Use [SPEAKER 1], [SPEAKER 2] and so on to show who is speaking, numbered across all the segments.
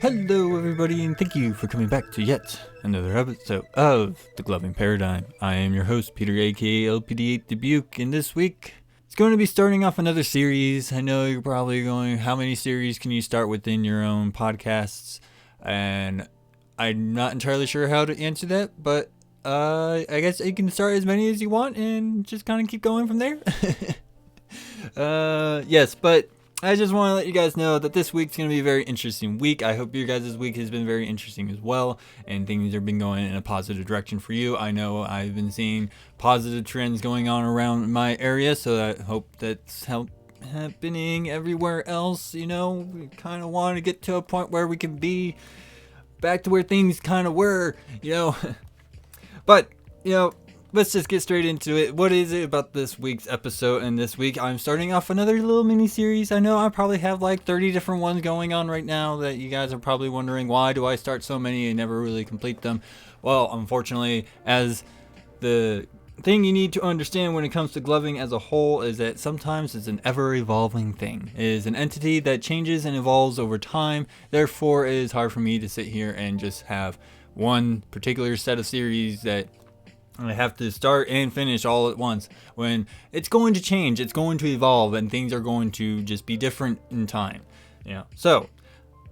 [SPEAKER 1] Hello everybody, and thank you for coming back to yet another episode of The Gloving Paradigm. I am your host, Peter, aka LPD8 Dubuque, and this week it's going to be starting off another series. I know you're probably going, how many series can you start within your own podcasts? And I'm not entirely sure how to answer that, but I guess you can start as many as you want and just kind of keep going from there. Yes, but I just want to let you guys know that this week's going to be a very interesting week. I hope your guys' week has been very interesting as well, and things have been going in a positive direction for you. I know I've been seeing positive trends going on around my area, so I hope that's happening everywhere else. You know, we kind of want to get to a point where we can be back to where things kind of were, you know. But, you know, let's just get straight into it. What is it about this week's episode? And this week I'm starting off another little mini series. I know I probably have like 30 different ones going on right now that you guys are probably wondering, why do I start so many and never really complete them? Well, unfortunately, as the thing you need to understand when it comes to gloving as a whole is that sometimes it's an ever-evolving thing. It is an entity that changes and evolves over time. Therefore, it is hard for me to sit here and just have one particular set of series that I have to start and finish all at once, when it's going to change, it's going to evolve, and things are going to just be different in time. So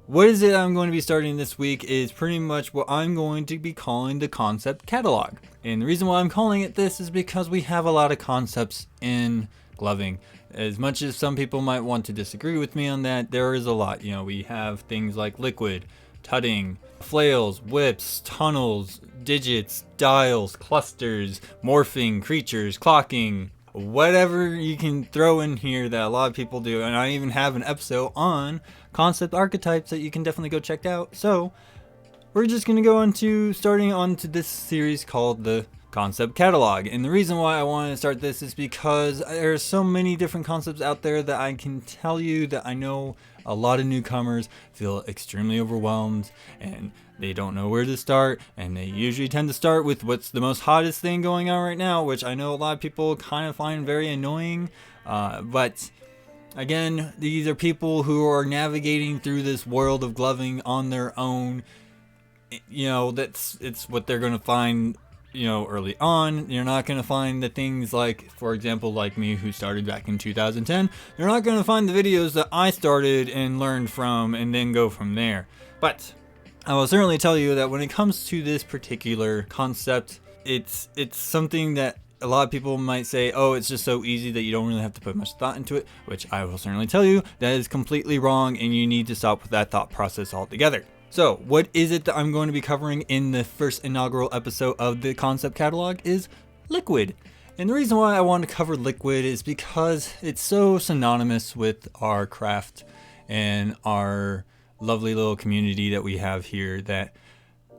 [SPEAKER 1] what is it I'm going to be starting this week is pretty much what I'm going to be calling the concept catalog. And the reason why I'm calling it this is because we have a lot of concepts in gloving. As much as some people might want to disagree with me on that, there is a lot. You know, we have things like liquid, tutting, flails, whips, tunnels, digits, dials, clusters, morphing, creatures, clocking, whatever you can throw in here that a lot of people do. And I even have an episode on concept archetypes that you can definitely go check out. So we're just going to go into starting onto this series called the concept catalog. And the reason why I wanted to start this is because there are so many different concepts out there that I can tell you that I know a lot of newcomers feel extremely overwhelmed and they don't know where to start, and they usually tend to start with what's the most hottest thing going on right now, which I know a lot of people kind of find very annoying. But again, these are people who are navigating through this world of gloving on their own. You know, it's what they're going to find, you know, early on. You're not going to find the things like, for example, like me who started back in 2010. You're not going to find the videos that I started and learned from and then go from there. But I will certainly tell you that when it comes to this particular concept, it's something that a lot of people might say, oh, it's just so easy that you don't really have to put much thought into it, which I will certainly tell you that is completely wrong, and you need to stop with that thought process altogether. So what is it that I'm going to be covering in the first inaugural episode of the concept catalog is liquid. And the reason why I want to cover liquid is because it's so synonymous with our craft and our lovely little community that we have here that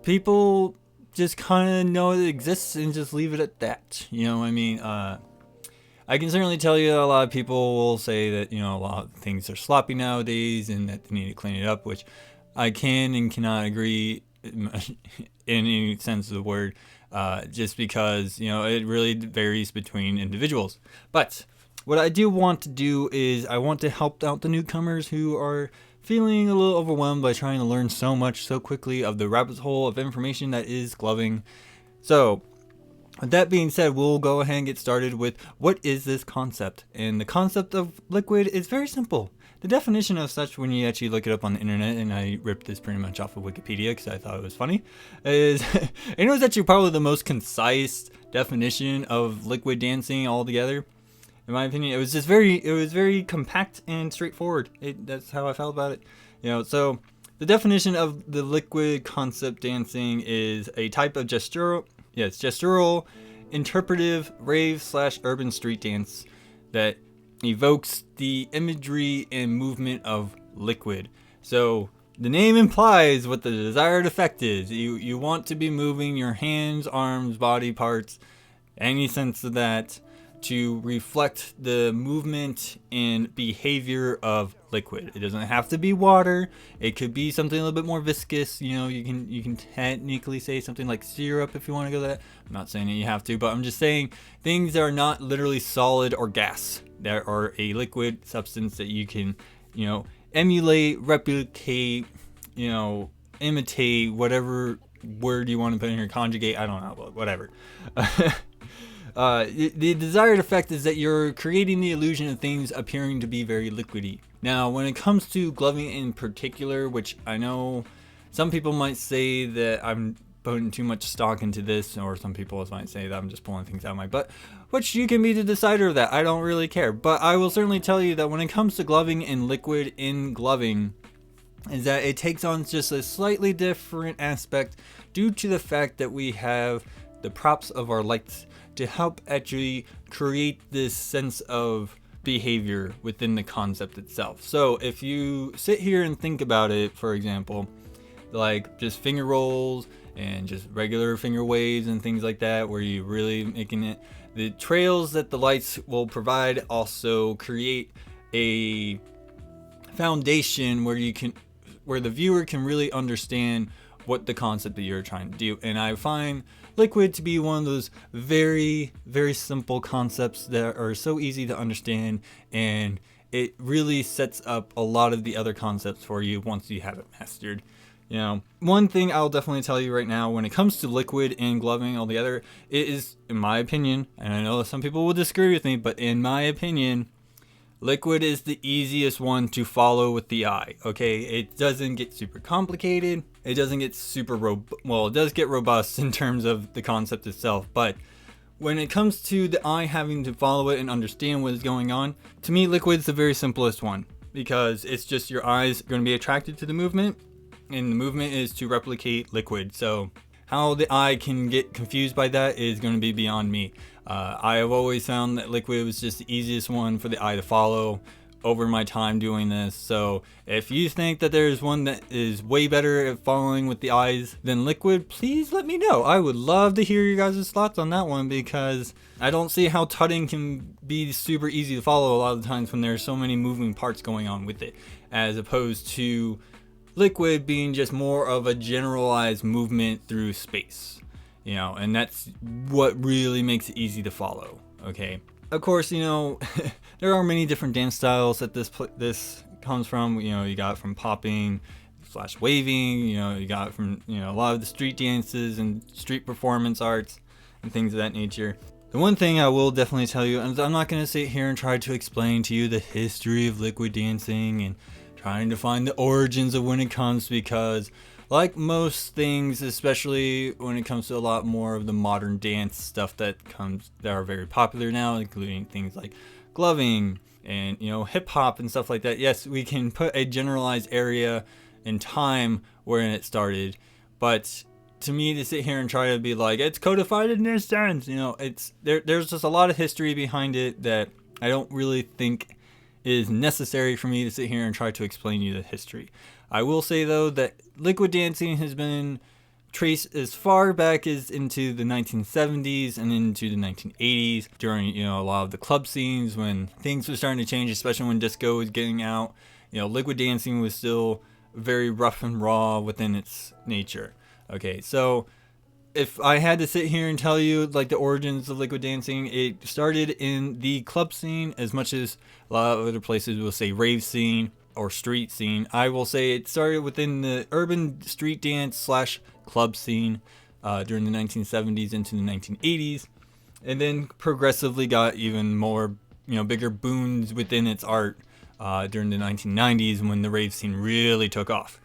[SPEAKER 1] people just kind of know it exists and just leave it at that. You know what I mean? I can certainly tell you that a lot of people will say that, you know, a lot of things are sloppy nowadays and that they need to clean it up, which I can and cannot agree in any sense of the word, just because, you know, it really varies between individuals. But what I do want to do is I want to help out the newcomers who are feeling a little overwhelmed by trying to learn so much so quickly of the rabbit hole of information that is gloving. So with that being said, we'll go ahead and get started with what is this concept. And the concept of liquid is very simple. The definition of such, when you actually look it up on the internet, and I ripped this pretty much off of Wikipedia because I thought it was funny, is it was actually probably the most concise definition of liquid dancing altogether. In my opinion, it was very compact and straightforward. That's how I felt about it. You know, so the definition of the liquid concept dancing is a type of gestural, interpretive rave/urban street dance that evokes the imagery and movement of liquid. So the name implies what the desired effect is. You want to be moving your hands, arms, body parts, any sense of that, to reflect the movement and behavior of liquid. It doesn't have to be water. It could be something a little bit more viscous. You know, you can technically say something like syrup if you want to go that. I'm not saying that you have to, but I'm just saying things that are not literally solid or gas, that are a liquid substance that you can, you know, emulate, replicate, imitate whatever word you want to put in here, conjugate, I don't know, whatever. The desired effect is that you're creating the illusion of things appearing to be very liquidy. Now, when it comes to gloving in particular, which I know some people might say that I'm putting too much stock into this, or some people might say that I'm just pulling things out of my butt, which you can be the decider of that. I don't really care. But I will certainly tell you that when it comes to gloving in liquid in gloving, is that it takes on just a slightly different aspect due to the fact that we have the props of our lights to help actually create this sense of behavior within the concept itself. So if you sit here and think about it, for example, like just finger rolls and just regular finger waves and things like that, where you really making it, the trails that the lights will provide also create a foundation where the viewer can really understand what the concept that you're trying to do. And I find liquid to be one of those very, very simple concepts that are so easy to understand, and it really sets up a lot of the other concepts for you once you have it mastered. One thing I'll definitely tell you right now when it comes to liquid and gloving altogether, it is, in my opinion, and I know that some people will disagree with me, but in my opinion, liquid is the easiest one to follow with the eye, okay? It doesn't get super complicated. It doesn't get super it does get robust in terms of the concept itself, but when it comes to the eye having to follow it and understand what is going on, to me, liquid's the very simplest one, because it's just your eyes going to be attracted to the movement, and the movement is to replicate liquid. So how the eye can get confused by that is going to be beyond me. I have always found that liquid was just the easiest one for the eye to follow over my time doing this. So if you think that there's one that is way better at following with the eyes than liquid, please let me know. I would love to hear your guys' thoughts on that one, because I don't see how tutting can be super easy to follow a lot of the times when there's so many moving parts going on with it, as opposed to liquid being just more of a generalized movement through space. And that's what really makes it easy to follow, okay? Of course, there are many different dance styles that this comes from. You got from popping / waving, you got from, a lot of the street dances and street performance arts and things of that nature. The one thing I will definitely tell you, and I'm not going to sit here and try to explain to you the history of liquid dancing and trying to find the origins of when it comes, because like most things, especially when it comes to a lot more of the modern dance stuff that are very popular now, including things like gloving and hip hop and stuff like that. Yes, we can put a generalized area and time wherein it started, but to me, to sit here and try to be like it's codified in this sense, there's just a lot of history behind it that I don't really think is necessary for me to sit here and try to explain you the history. I will say though that liquid dancing has been traced as far back as into the 1970s and into the 1980s during a lot of the club scenes, when things were starting to change, especially when disco was getting out. Liquid dancing was still very rough and raw within its nature. Okay, so if I had to sit here and tell you like the origins of liquid dancing, it started in the club scene as much as a lot of other places will say rave scene or street scene. I will say it started within the urban street dance / club scene during the 1970s into the 1980s, and then progressively got even more, bigger boons within its art during the 1990s when the rave scene really took off.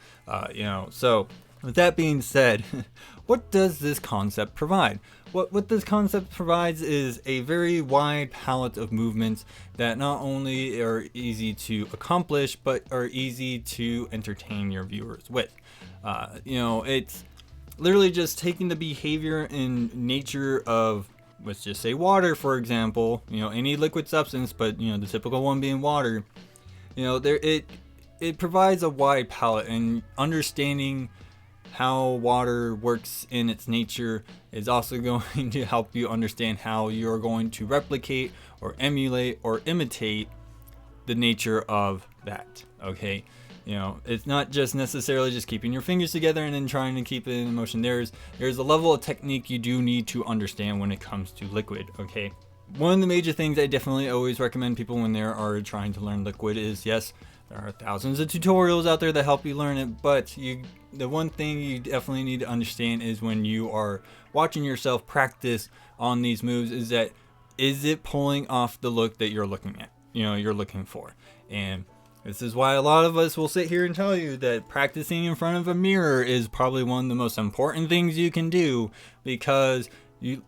[SPEAKER 1] So with that being said, what does this concept provide? What this concept provides is a very wide palette of movements that not only are easy to accomplish, but are easy to entertain your viewers with. It's literally just taking the behavior and nature of, let's just say water, for example, any liquid substance, but the typical one being water. It provides a wide palette, and understanding how water works in its nature is also going to help you understand how you're going to replicate or emulate or imitate the nature of that. Okay, it's not just necessarily just keeping your fingers together and then trying to keep it in motion. There's a level of technique you do need to understand when it comes to liquid. Okay, one of the major things I definitely always recommend people when they are trying to learn liquid is, yes, There are thousands of tutorials out there that help you learn it, but the one thing you definitely need to understand is when you are watching yourself practice on these moves is it pulling off the look that you're looking at, you're looking for. And this is why a lot of us will sit here and tell you that practicing in front of a mirror is probably one of the most important things you can do, because it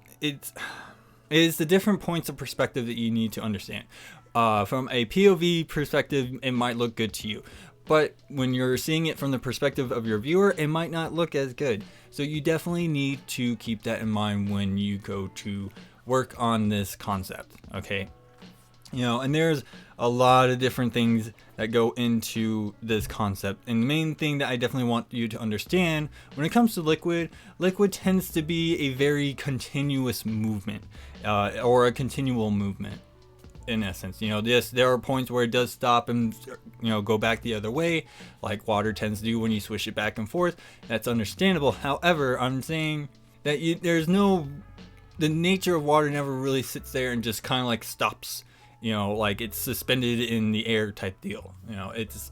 [SPEAKER 1] is the different points of perspective that you need to understand. From a POV perspective, it might look good to you, but when you're seeing it from the perspective of your viewer, it might not look as good. So you definitely need to keep that in mind when you go to work on this concept, okay? And there's a lot of different things that go into this concept. And the main thing that I definitely want you to understand when it comes to liquid tends to be a very continuous movement, or a continual movement. In essence, there are points where it does stop and go back the other way, like water tends to do when you swish it back and forth. That's understandable. However, I'm saying that the nature of water never really sits there and just kind of like stops, like it's suspended in the air type deal. It's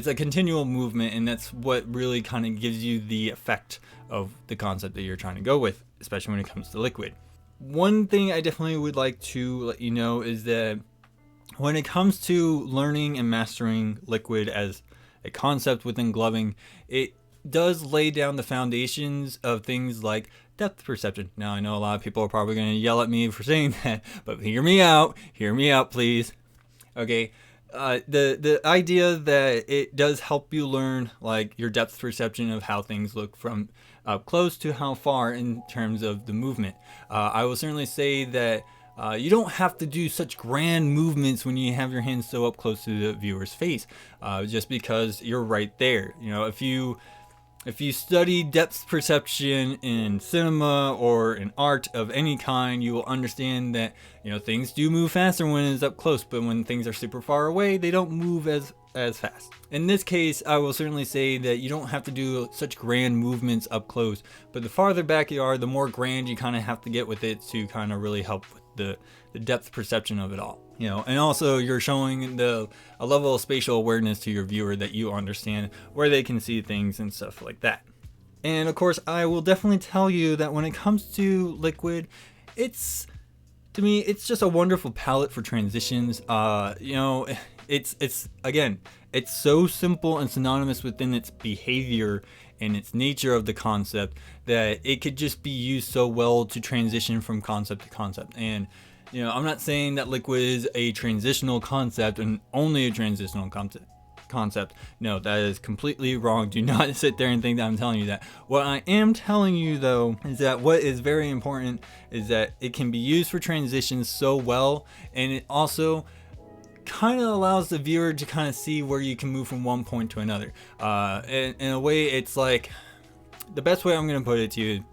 [SPEAKER 1] a continual movement, and that's what really kind of gives you the effect of the concept that you're trying to go with, especially when it comes to liquid. One thing I definitely would like to let you know is that when it comes to learning and mastering liquid as a concept within gloving, it does lay down the foundations of things like depth perception. Now, I know a lot of people are probably going to yell at me for saying that, but hear me out, please. Okay, the idea that it does help you learn like your depth perception of how things look from up close to how far in terms of the movement. I will certainly say that you don't have to do such grand movements when you have your hands so up close to the viewer's face, just because you're right there. If you study depth perception in cinema or in art of any kind, you will understand that things do move faster when it's up close, but when things are super far away, they don't move as fast. In this case, I will certainly say that you don't have to do such grand movements up close, but the farther back you are, the more grand you kind of have to get with it to kind of really help with the depth perception of it all. And also you're showing a level of spatial awareness to your viewer that you understand where they can see things and stuff like that. And of course, I will definitely tell you that when it comes to liquid, to me, it's just a wonderful palette for transitions. It's again, it's so simple and synonymous within its behavior and its nature of the concept that it could just be used so well to transition from concept to concept. And I'm not saying that liquid is a transitional concept and only a transitional concept. No, that is completely wrong. Do not sit there and think that I'm telling you that. What I am telling you though is that what is very important is that it can be used for transitions so well, and it also kind of allows the viewer to kind of see where you can move from one point to another. In a way, it's like the best way I'm going to put it to you,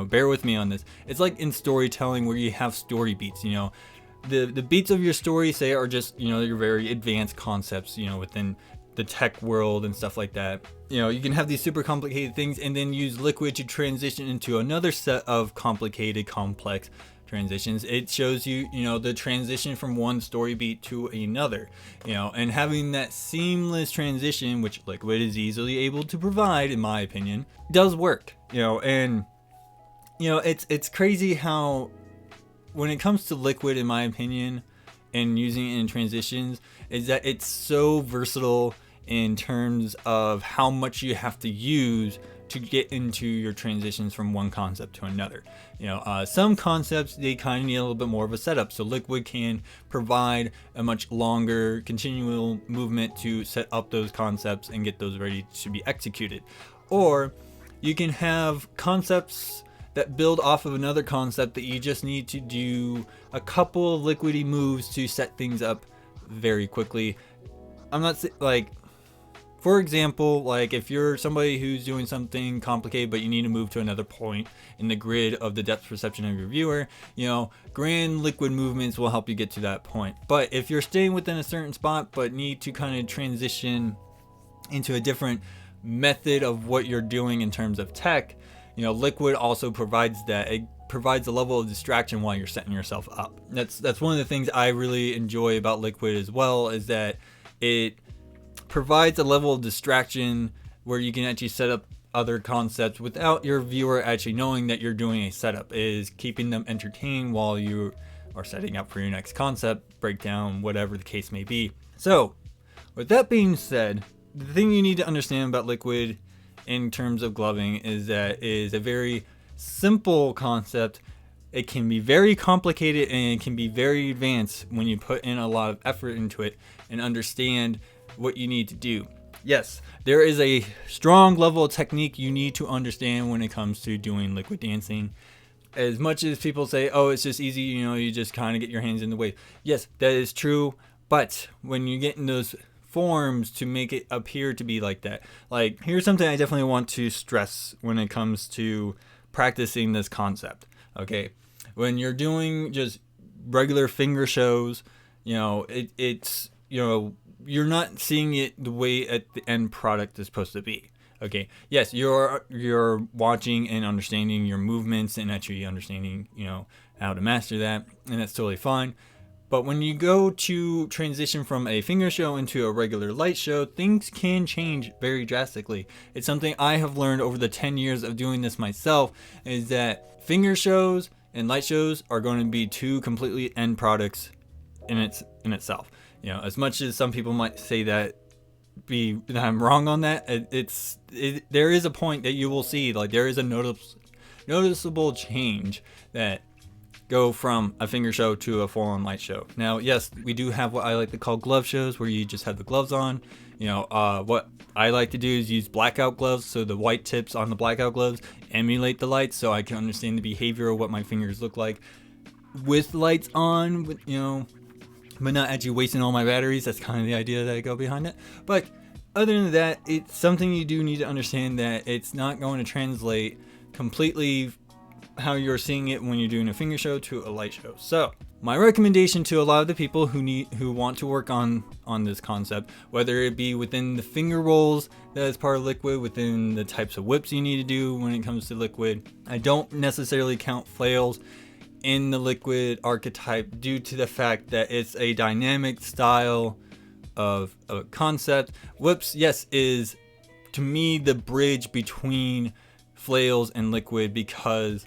[SPEAKER 1] bear with me on this. It's like in storytelling where you have story beats. The beats of your story, say, are just your very advanced concepts, within the tech world and stuff like that. You can have these super complicated things and then use liquid to transition into another set of complicated, complex transitions. It shows you, the transition from one story beat to another, and having that seamless transition, which liquid is easily able to provide, in my opinion, does work. And it's crazy how when it comes to liquid, in my opinion, and using it in transitions, is that it's so versatile in terms of how much you have to use to get into your transitions from one concept to another. Some concepts, they kind of need a little bit more of a setup, so liquid can provide a much longer continual movement to set up those concepts and get those ready to be executed. Or you can have concepts that build off of another concept that you just need to do a couple of liquidy moves to set things up very quickly. I'm not like, for example, like if you're somebody who's doing something complicated but you need to move to another point in the grid of the depth perception of your viewer, grand liquid movements will help you get to that point. But if you're staying within a certain spot but need to kind of transition into a different method of what you're doing in terms of tech, liquid also provides that. It provides a level of distraction while you're setting yourself up. That's one of the things I really enjoy about liquid as well, is that it provides a level of distraction where you can actually set up other concepts without your viewer actually knowing that you're doing a setup. It is keeping them entertained while you are setting up for your next concept, breakdown, whatever the case may be. So, with that being said, the thing you need to understand about liquid in terms of gloving is that it is a very simple concept. It can be very complicated and it can be very advanced when you put in a lot of effort into it and understand what you need to do. Yes, there is a strong level of technique you need to understand when it comes to doing liquid dancing. As much as people say, oh, it's just easy, you just kind of get your hands in the wave. Yes, that is true. But when you get in those forms to make it appear to be like that, like, here's something I definitely want to stress when it comes to practicing this concept. Okay, when you're doing just regular finger shows, it's you're not seeing it the way at the end product is supposed to be. Okay, yes, you're watching and understanding your movements and actually understanding how to master that, and that's totally fine. But when you go to transition from a finger show into a regular light show, things can change very drastically. It's something I have learned over the 10 years of doing this myself, is that finger shows and light shows are going to be two completely end products in itself. As much as some people might say that I'm wrong on that, there is a point that you will see, like, there is a noticeable change that go from a finger show to a full-on light show. Now, yes, we do have what I like to call glove shows, where you just have the gloves on. What I like to do is use blackout gloves, so the white tips on the blackout gloves emulate the lights, so I can understand the behavior of what my fingers look like with lights on, but not actually wasting all my batteries. That's kind of the idea that I go behind it. But other than that, it's something you do need to understand, that it's not going to translate completely how you're seeing it when you're doing a finger show to a light show. So my recommendation to a lot of the people who want to work on this concept, whether it be within the finger rolls that is part of liquid, within the types of whips you need to do when it comes to liquid, I don't necessarily count flails in the liquid archetype due to the fact that it's a dynamic style of a concept. Whips, yes, is to me the bridge between flails and liquid, because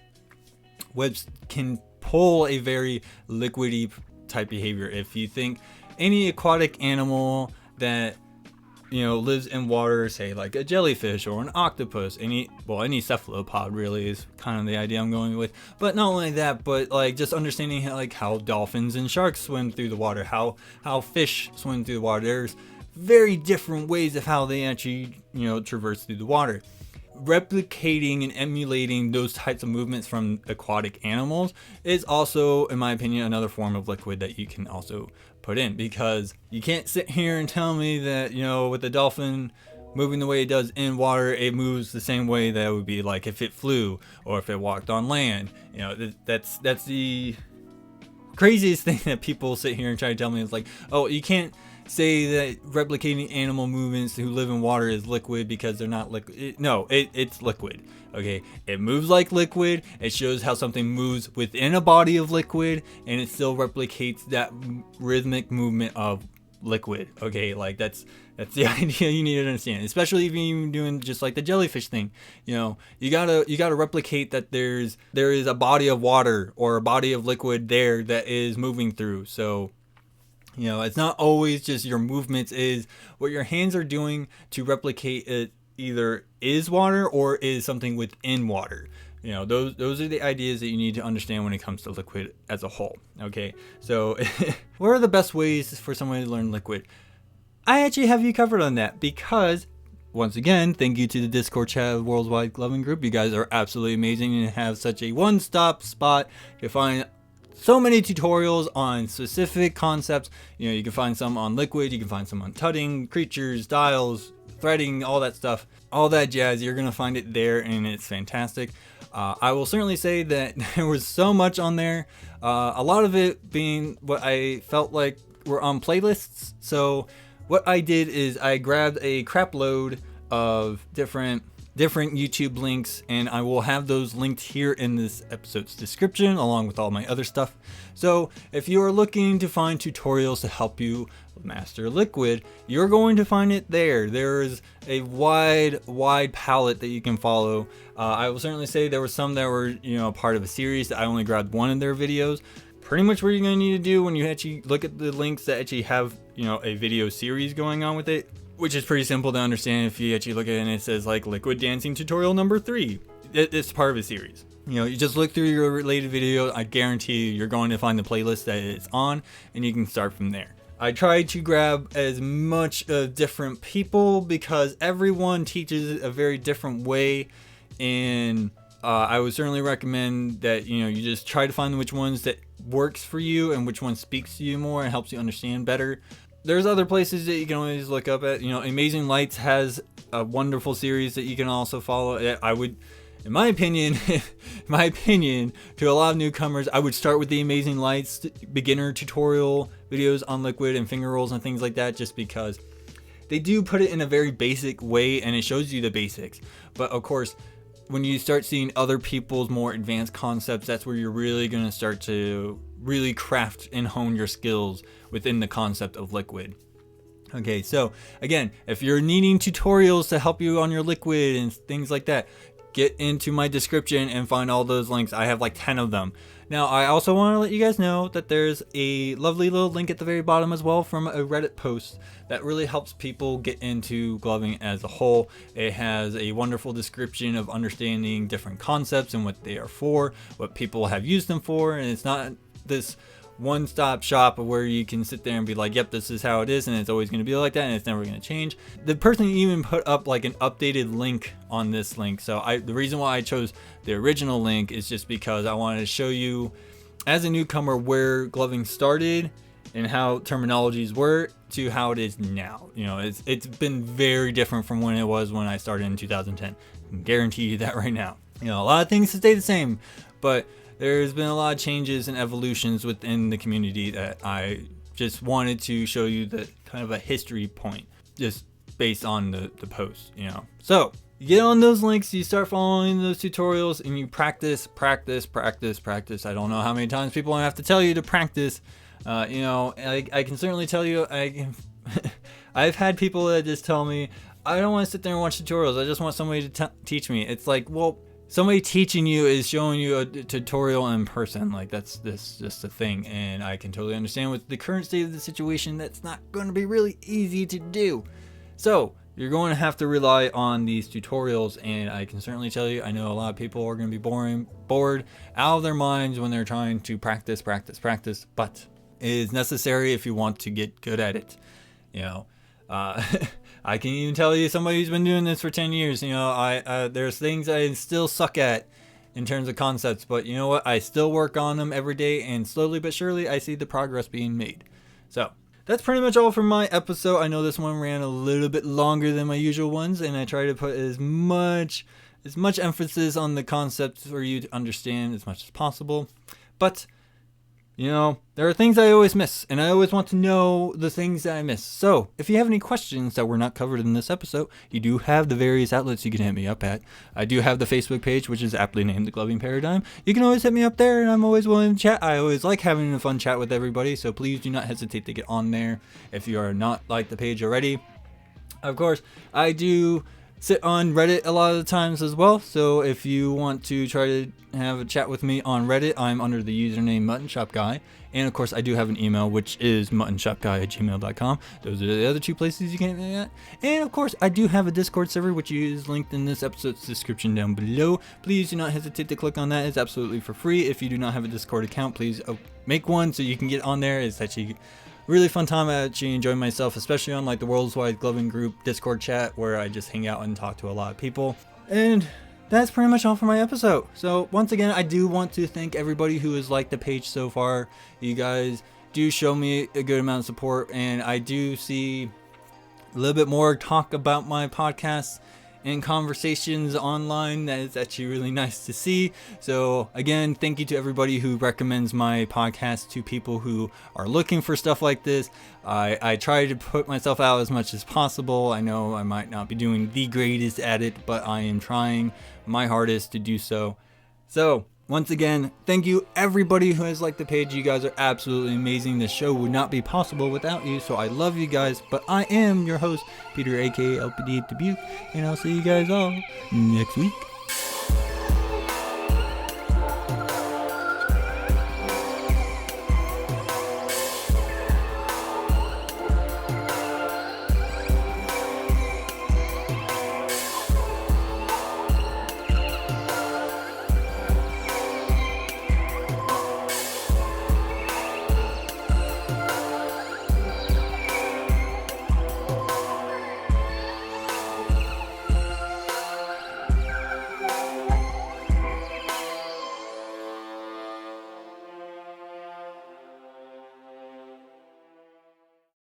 [SPEAKER 1] whips can pull a very liquidy type behavior. If you think any aquatic animal that lives in water, say like a jellyfish or an octopus, any cephalopod really is kind of the idea I'm going with. But not only that, but like just understanding how dolphins and sharks swim through the water, how fish swim through the water. There's very different ways of how they actually traverse through the water. Replicating and emulating those types of movements from aquatic animals is also, in my opinion, another form of liquid that you can also put in, because you can't sit here and tell me that with the dolphin moving the way it does in water, it moves the same way that it would be like if it flew or if it walked on land. That's the craziest thing that people sit here and try to tell me. Is like, oh, you can't say that replicating animal movements who live in water is liquid because they're not liquid. No, it's liquid. Okay, it moves like liquid. It shows how something moves within a body of liquid, and it still replicates that rhythmic movement of liquid. Okay, like that's the idea you need to understand, especially if you're doing just like the jellyfish thing. You gotta replicate that there is a body of water or a body of liquid there that is moving through. So it's not always just your movements, is what your hands are doing to replicate it either is water or is something within water. Those are the ideas that you need to understand when it comes to liquid as a whole. Okay, so what are the best ways for someone to learn liquid? I actually have you covered on that, because once again, thank you to the Discord chat of Worldwide Gloving Group. You guys are absolutely amazing and have such a one-stop spot to find so many tutorials on specific concepts. You can find some on liquid, you can find some on tutting, creatures, dials, threading, all that stuff, all that jazz. You're gonna find it there, and it's fantastic. I will certainly say that there was so much on there, a lot of it being what I felt like were on playlists. So what I did is I grabbed a crap load of different different YouTube links, and I will have those linked here in this episode's description along with all my other stuff. So if you are looking to find tutorials to help you master Liquid, you're going to find it there. There is a wide palette that you can follow. I will certainly say there were some that were part of a series that I only grabbed one of their videos. Pretty much what you're going to need to do when you actually look at the links that actually have a video series going on with it, which is pretty simple to understand. If you actually look at it and it says like Liquid Dancing Tutorial number 3, it's part of a series. You just look through your related video. I guarantee you're going to find the playlist that it's on, and you can start from there. I try to grab as much of different people because everyone teaches a very different way, and I would certainly recommend that you just try to find which ones that works for you and which one speaks to you more and helps you understand better. There's other places that you can always look up at. Amazing Lights has a wonderful series that you can also follow. I would, in my opinion, to a lot of newcomers, I would start with the Amazing Lights beginner tutorial videos on Liquid and finger rolls and things like that, just because they do put it in a very basic way and it shows you the basics. But of course, when you start seeing other people's more advanced concepts, that's where you're really going to start to really craft and hone your skills within the concept of Liquid. Okay, so again, if you're needing tutorials to help you on your Liquid and things like that, get into my description and find all those links. I have like 10 of them. Now, I also want to let you guys know that there's a lovely little link at the very bottom as well from a Reddit post that really helps people get into gloving as a whole. It has a wonderful description of understanding different concepts and what they are for, what people have used them for, and it's not this one-stop shop where you can sit there and be like, yep, this is how it is and it's always going to be like that and it's never going to change. The person even put up like an updated link on this link. So the reason why I chose the original link is just because I wanted to show you as a newcomer where gloving started and how terminologies were to how it is now. It's been very different from when it was when I started in 2010. I can guarantee you that right now. A lot of things stay the same, but there's been a lot of changes and evolutions within the community that I just wanted to show you the kind of a history point just based on the post, So you get on those links, you start following those tutorials, and you practice. I don't know how many times people have to tell you to practice. I can certainly tell you, I've had people that just tell me, I don't want to sit there and watch tutorials. I just want somebody to teach me. It's like, well, somebody teaching you is showing you a tutorial in person. Like that's just a thing, and I can totally understand with the current state of the situation that's not going to be really easy to do. So you're going to have to rely on these tutorials, and I can certainly tell you, I know a lot of people are going to be bored out of their minds when they're trying to practice, but it is necessary if you want to get good at it. I can even tell you, somebody who's been doing this for 10 years, there's things I still suck at in terms of concepts, but you know what? I still work on them every day, and slowly but surely I see the progress being made. So that's pretty much all for my episode. I know this one ran a little bit longer than my usual ones, and I try to put as much emphasis on the concepts for you to understand as much as possible. But there are things I always miss, and I always want to know the things that I miss. So, if you have any questions that were not covered in this episode, you do have the various outlets you can hit me up at. I do have the Facebook page, which is aptly named The Gloving Paradigm. You can always hit me up there, and I'm always willing to chat. I always like having a fun chat with everybody, so please do not hesitate to get on there if you are not like the page already. Of course, I do sit on Reddit a lot of the times as well, so if you want to try to have a chat with me on Reddit, I'm under the username MuttonShopGuy, and of course I do have an email, which is muttonshopguy@gmail.com. Those are the other two places you can get me at. And of course I do have a Discord server, which is linked in this episode's description down below. Please do not hesitate to click on that. It's absolutely for free. If you do not have a Discord account, please make one so you can get on there. It's actually really fun time. I actually enjoy myself, especially on like the World's Wide Gloving Group Discord chat, where I just hang out and talk to a lot of people. And that's pretty much all for my episode. So once again, I do want to thank everybody who has liked the page so far. You guys do show me a good amount of support, and I do see a little bit more talk about my podcast and conversations online. That is actually really nice to see. So again, thank you to everybody who recommends my podcast to people who are looking for stuff like this. I try to put myself out as much as possible. I know I might not be doing the greatest at it, but I am trying my hardest to do so. So once again, thank you everybody who has liked the page. You guys are absolutely amazing. This show would not be possible without you, so I love you guys. But I am your host, Peter, aka LPD Dubuque, and I'll see you guys all next week.